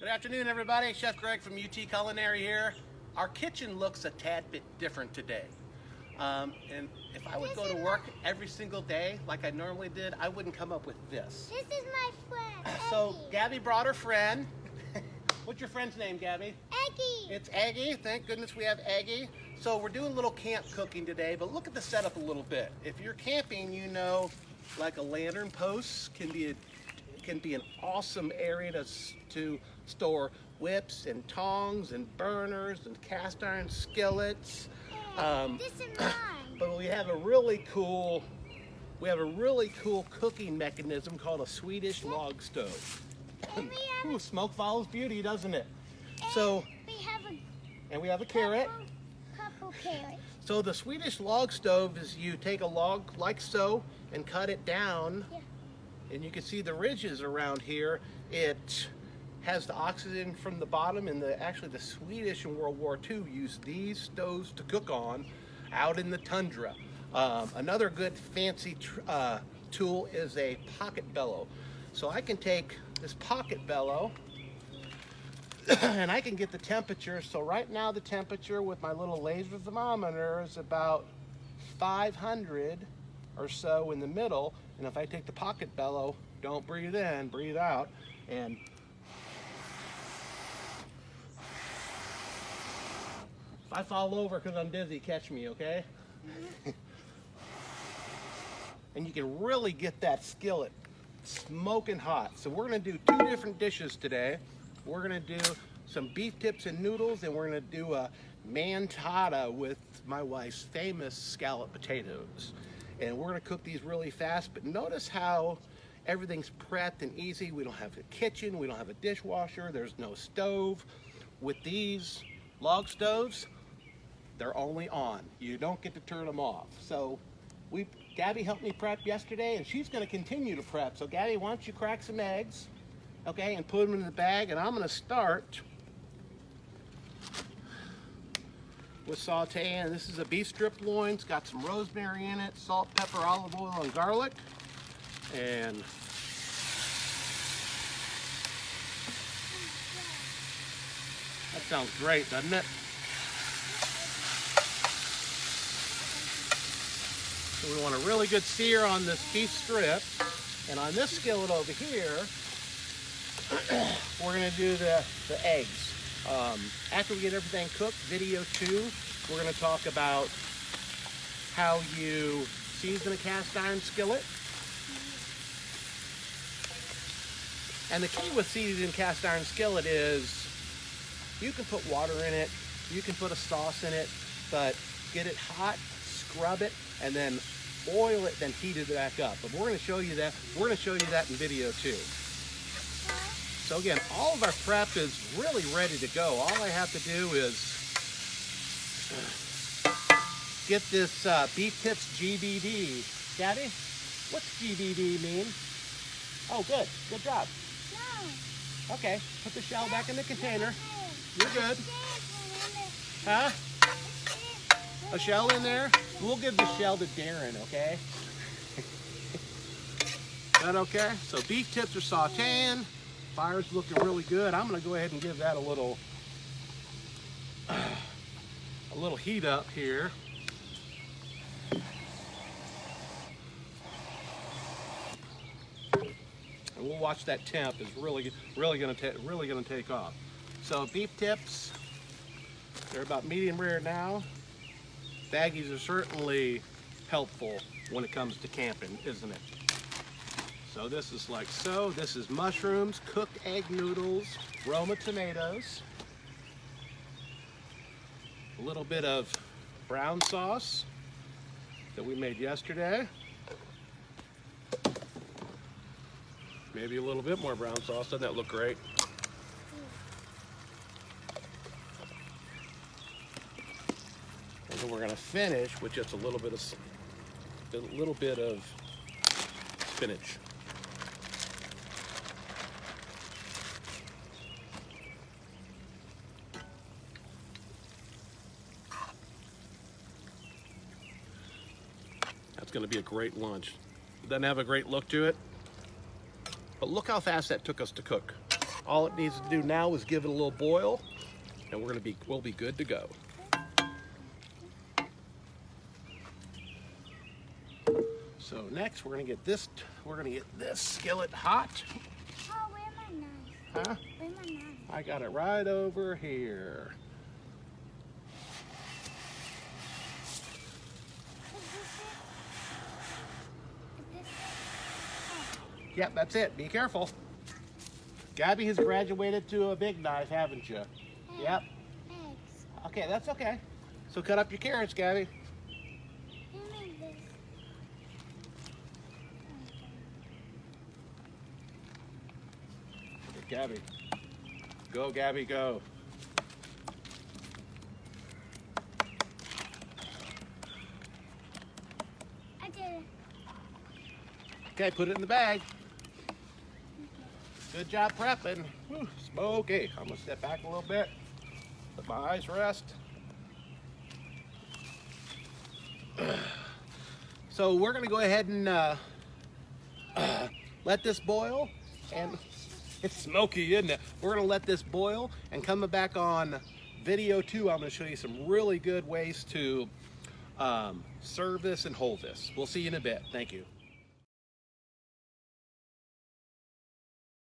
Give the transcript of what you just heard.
Good afternoon, everybody. Chef Greg from UT Culinary here. Our kitchen looks a tad bit different today. And if I would go to work every single day like I normally did, I wouldn't come up with this. This is my friend, So Gabby brought her friend. What's your friend's name, Gabby? Aggie. It's Aggie. Thank goodness we have Aggie. So we're doing a little camp cooking today, but look at the setup a little bit. If you're camping, you know, like a lantern post can be an awesome area to store whips and tongs and burners and cast iron skillets. This is mine. But we have a really cool cooking mechanism called a Swedish log stove. And we have, Ooh, smoke follows beauty, doesn't it? and So we have a carrot. couple carrots. So the Swedish log stove is you take a log like so and cut it down. Yeah. And you can see the ridges around here. It has the oxygen from the bottom, and actually the Swedish in World War II used these stoves to cook on out in the tundra. Another good fancy tool is a pocket bellow. So I can take this pocket bellow and I can get the temperature. So right now the temperature with my little laser thermometer is about 500 or so in the middle. And if I take the pocket bellow, don't breathe in, breathe out, and if I fall over because I'm dizzy, catch me, okay? And you can really get that skillet smoking hot. So we're gonna do two different dishes today. We're gonna do some beef tips and noodles, and we're gonna do a mantada with my wife's famous scallop potatoes. And we're gonna cook these really fast, but notice how everything's prepped and easy. We don't have a kitchen, we don't have a dishwasher, there's no stove. With these log stoves, they're only on. You don't get to turn them off. So Gabby helped me prep yesterday, and she's gonna continue to prep. So Gabby, why don't you crack some eggs, okay, and put them in the bag, and I'm gonna start with sauteing. This is a beef strip loin. It's got some rosemary in it, salt, pepper, olive oil, and garlic. And that sounds great, doesn't it? So we want a really good sear on this beef strip. And on this skillet over here, we're gonna do the eggs. After we get everything cooked, video 2, we're going to talk about how you season a cast iron skillet. And the key with seasoning cast iron skillet is you can put water in it, you can put a sauce in it, but get it hot, scrub it, and then oil it, then heat it back up. But we're going to show you that. We're going to show you that in video 2. So again, all of our prep is really ready to go. All I have to do is get this Beef Tips GBD. Gabby, what's GBD mean? Oh, good. Good job. No. Okay, put the shell back in the container. You're good. Huh? A shell in there? We'll give the shell to Darren, okay? Is that okay? So beef tips are sauteing. Fire's looking really good. I'm gonna go ahead and give that a little heat up here. And we'll watch that temp is really gonna take off. So beef tips, they're about medium rare now. Baggies are certainly helpful when it comes to camping, isn't it? So this is like so. This is mushrooms, cooked egg noodles, Roma tomatoes, a little bit of brown sauce that we made yesterday. Maybe a little bit more brown sauce. Doesn't that look great? And then we're going to finish with just a little bit of spinach. That's going to be a great lunch. Doesn't have a great look to it, but look how fast that took us to cook. All it needs to do now is give it a little boil, and we'll be good to go. So next we're gonna get this skillet hot. Oh, where's my knife? Huh? Where's my knife? I got it right over here. Is this it? Yep, that's it. Be careful. Gabby has graduated to a big knife, haven't you? Yep. Eggs. Okay, that's okay. So cut up your carrots, Gabby. Give me this. Gabby. Go, Gabby, go. I did it. Okay, put it in the bag. Good job prepping. Whew, smoky. I'm gonna step back a little bit. Let my eyes rest. So we're gonna go ahead and let this boil, and it's smoky, isn't it? We're gonna let this boil, and coming back on video 2, I'm gonna show you some really good ways to serve this and hold this. We'll see you in a bit. Thank you.